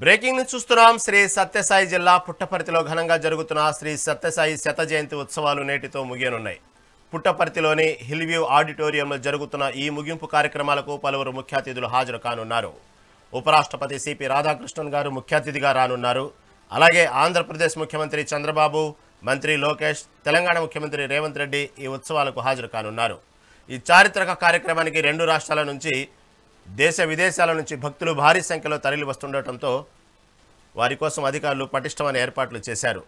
Breaking ని చూస్తున్నాం. శ్రీ సత్యసాయి జిల్లా పుట్టపర్తిలో ఘనంగా జరుగుతున్న శ్రీ సత్యసాయి శత జయంతి ఉత్సవాలు నేటితో ముగియనున్నాయి. పుట్టపర్తిలోని హిల్వ్యూ ఆడిటోరియంలో జరుగుతున్న ఈ ముగింపు కార్యక్రమాలకు పలువురు ముఖ్య అతిథులు హాజరు కానున్నారు. ఉపరాష్ట్రపతి సిపి రాధాకృష్ణన్ గారు ముఖ్య అతిథిగా రానున్నారు. అలాగే ఆంధ్రప్రదేశ్ ముఖ్యమంత్రి చంద్రబాబు, మంత్రి లోకేష్, తెలంగాణ ముఖ్యమంత్రి రేవంత్ రెడ్డి ఈ ఉత్సవాలకు హాజరు కానున్నారు. ఈ చారిత్రక కార్యక్రమానికి రెండు రాష్ట్రాల నుంచి, దేశ విదేశాల నుంచి భక్తులు భారీ సంఖ్యలో తరలి వస్తుండటంతో వారి కోసం అధికారులు పటిష్టమైన ఏర్పాట్లు చేశారు.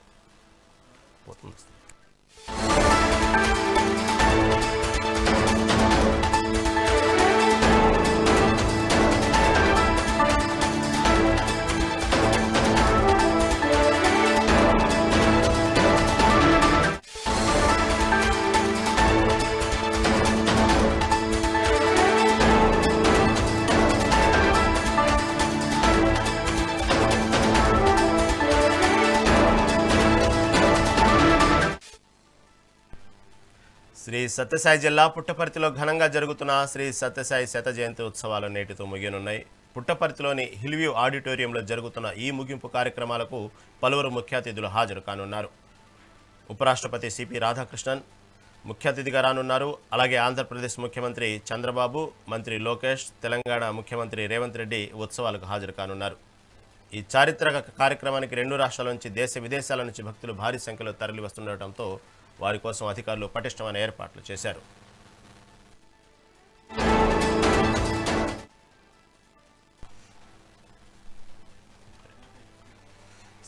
శ్రీ సత్యసాయి జిల్లా పుట్టపర్తిలో ఘనంగా జరుగుతున్న శ్రీ సత్యసాయి శత జయంతి ఉత్సవాలు నేటితో ముగియనున్నాయి. పుట్టపర్తిలోని హిల్వ్యూ ఆడిటోరియంలో జరుగుతున్న ఈ ముగింపు కార్యక్రమాలకు పలువురు ముఖ్య అతిథులు హాజరు కానున్నారు. ఉపరాష్ట్రపతి సిపి రాధాకృష్ణన్ ముఖ్య అతిథిగా రానున్నారు. అలాగే ఆంధ్రప్రదేశ్ ముఖ్యమంత్రి చంద్రబాబు, మంత్రి లోకేష్, తెలంగాణ ముఖ్యమంత్రి రేవంత్ రెడ్డి ఉత్సవాలకు హాజరు కానున్నారు. ఈ చారిత్రక కార్యక్రమానికి రెండు రాష్ట్రాల నుంచి, దేశ విదేశాల నుంచి భక్తులు భారీ సంఖ్యలో తరలి వస్తుండటంతో వారి కోసం అధికారులు పటిష్టమైన ఏర్పాట్లు చేశారు.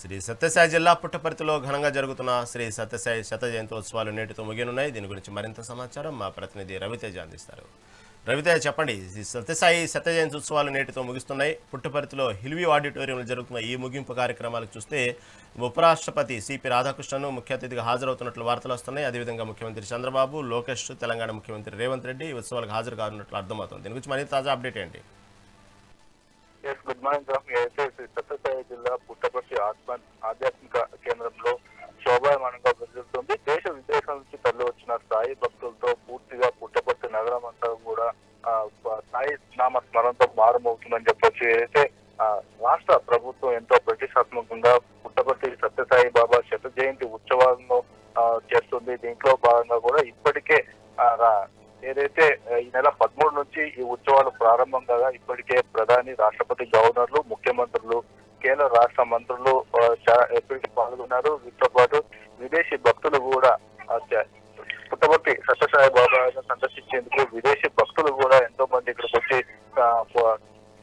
శ్రీ సత్యసాయి జిల్లా పుట్టపర్తిలో ఘనంగా జరుగుతున్న శ్రీ సత్యసాయి శత జయంతోత్సవాలు నేటితో ముగియనున్నాయి. దీని గురించి మరింత సమాచారం మా ప్రతినిధి రవితేజ అందిస్తారు. రవితేజ, చెప్పండి, సత్యసాయి శత జయంతి ఉత్సవాలు నేటితో ముగుస్తున్నాయి. పుట్టపర్తిలో హిల్వ్యూ ఆడిటోరియంలో జరుగుతున్న ఈ ముగింపు కార్యక్రమాలకు చూస్తే ఉపరాష్ట్రపతి సిపి రాధాకృష్ణన్ ముఖ్య అతిథిగా హాజరవుతున్నట్లు వార్తలు వస్తున్నాయి. అదేవిధంగా ముఖ్యమంత్రి చంద్రబాబు, లోకేష్, తెలంగాణ ముఖ్యమంత్రి రేవంత్ రెడ్డి ఈ ఉత్సవాలకు హాజరు కానున్నట్లు అర్థమవుతుంది. దీని గురించి మరింత తాజా అప్డేట్ ఏంటి? Good morning. సత్యసాయి జిల్లా పుట్టపర్తి ఆధ్యాత్మిక కేంద్రంలో శోభాయమానంగా జరుగుతుంది. దేశ విదేశాల నుంచి తరలి వచ్చిన సాయి భక్తులతో పూర్తిగా పుట్టపర్తి నగరం అంతా కూడా సాయి నామ స్మరణతో మారుమవుతుందని చెప్పొచ్చు. ఏదైతే రాష్ట్ర ప్రభుత్వం ఎంతో ప్రతిష్టాత్మకంగా పుట్టపర్తి సత్యసాయి బాబా శత జయంతి ఉత్సవాలను చేస్తుంది. దీంట్లో భాగంగా కూడా ఇప్పటికే ఏదైతే ఈ నెల 13 నుంచి ఈ ఉత్సవాలు ప్రారంభం కాగా ఇప్పటికే ప్రధాని, రాష్ట్రపతి, గవర్నర్లు, ముఖ్యమంత్రులు, కేంద్ర రాష్ట్ర మంత్రులు ఎప్పటికీ పాల్గొన్నారు. వీటితో పాటు విదేశీ భక్తులు కూడా పుట్టపర్తి సత్యసాయి బాబాను సందర్శించేందుకు విదేశీ భక్తులు కూడా ఎంతో మంది ఇక్కడికి వచ్చి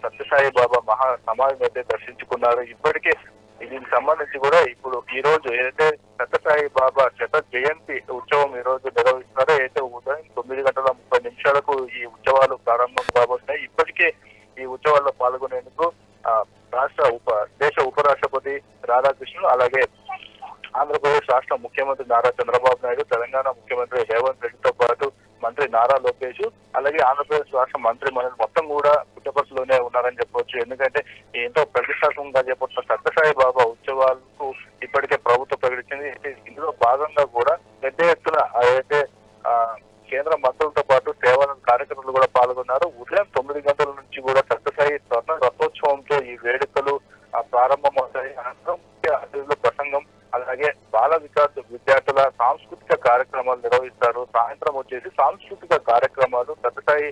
సత్యసాయి బాబా మహా సమాధిని అయితే దర్శించుకున్నారు. ఇప్పటికే దీనికి సంబంధించి కూడా ఇప్పుడు ఈ రోజు ఏదైతే సత్యసాయి బాబా శత జయంతి ఉత్సవం ఈ రోజు నిర్వహిస్తున్నారో, అయితే ఉదయం 9:30 ఈ ఉత్సవాలు ప్రారంభం కాబోతున్నాయి. ఇప్పటికే ఈ ఉత్సవాల్లో పాల్గొనేందుకు దేశ ఉపరాష్ట్రపతి రాధాకృష్ణన్, అలాగే ఆంధ్రప్రదేశ్ రాష్ట్ర ముఖ్యమంత్రి నారా చంద్రబాబు నాయుడు, తెలంగాణ ముఖ్యమంత్రి రేవంత్ రెడ్డితో పాటు మంత్రి నారా లోకేష్, అలాగే ఆంధ్రప్రదేశ్ రాష్ట్ర మంత్రి మండలి మొత్తం కూడా పుట్టపర్తిలోనే ఉన్నారని చెప్పవచ్చు. ఎందుకంటే ఎంతో ప్రతిష్టాత్మకంగా చేపట్టిన సత్యసాయి బాబా ఉత్సవాలకు ఇప్పటికే ప్రభుత్వం ప్రకటించింది. ఇందులో భాగంగా కూడా పెద్ద ఎత్తున అయితే కేంద్ర మంత్రులతో పాటు సేవల కార్యక్రమాలు కూడా పాల్గొన్నారు. ఉదయం 9 గంటల నుంచి కూడా సత్యసాయి స్వర్ణ రథోత్సవంతో ఈ వేడుకలు ప్రారంభమవుతాయి. అనంతరం ముఖ్య అతిథుల ప్రసంగం, అలాగే బాల వికాస్ విద్యార్థుల సాంస్కృతిక కార్యక్రమాలు నిర్వహిస్తారు. సాయంత్రం వచ్చేసి సాంస్కృతిక కార్యక్రమాలు, సత్యసాయి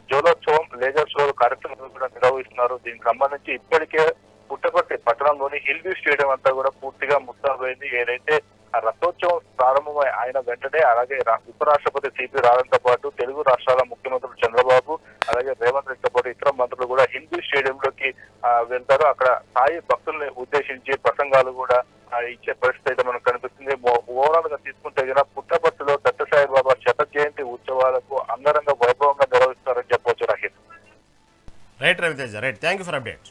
జోలోత్సవం, లేజర్ షో కార్యక్రమాలు కూడా నిర్వహిస్తున్నారు. దీనికి సంబంధించి ఇప్పటికే పుట్టపర్తి పట్టణంలోని హిల్వ్యూ స్టేడియం అంతా కూడా పూర్తిగా ముస్తాబైంది. ఏదైతే రథోత్సవం ప్రారంభమై ఆయన వెంటనే అలాగే ఉపరాష్ట్రపతి సిపి రాధన్తో పాటు తెలుగు రాష్ట్రాల ముఖ్యమంత్రులు చంద్రబాబు, అలాగే రేవంత్ రెడ్డితో పాటు ఇతర మంత్రులు కూడా హిల్వ్యూ స్టేడియంలోకి వెళ్తారు. అక్కడ సాయి భక్తుల్ని ఉద్దేశించి ప్రసంగాలు కూడా ఇచ్చే పరిస్థితి అయితే మనకు కనిపిస్తుంది. ఓవరాల్ గా తీసుకుంటే పుట్టపర్తిలో సత్యసాయి బాబా శత జయంతి ఉత్సవాలకు అంగరంగ వైభవంగా నిర్వహిస్తారని చెప్పవచ్చు. రాహిత్. Right Raviteja, right, thank you for update.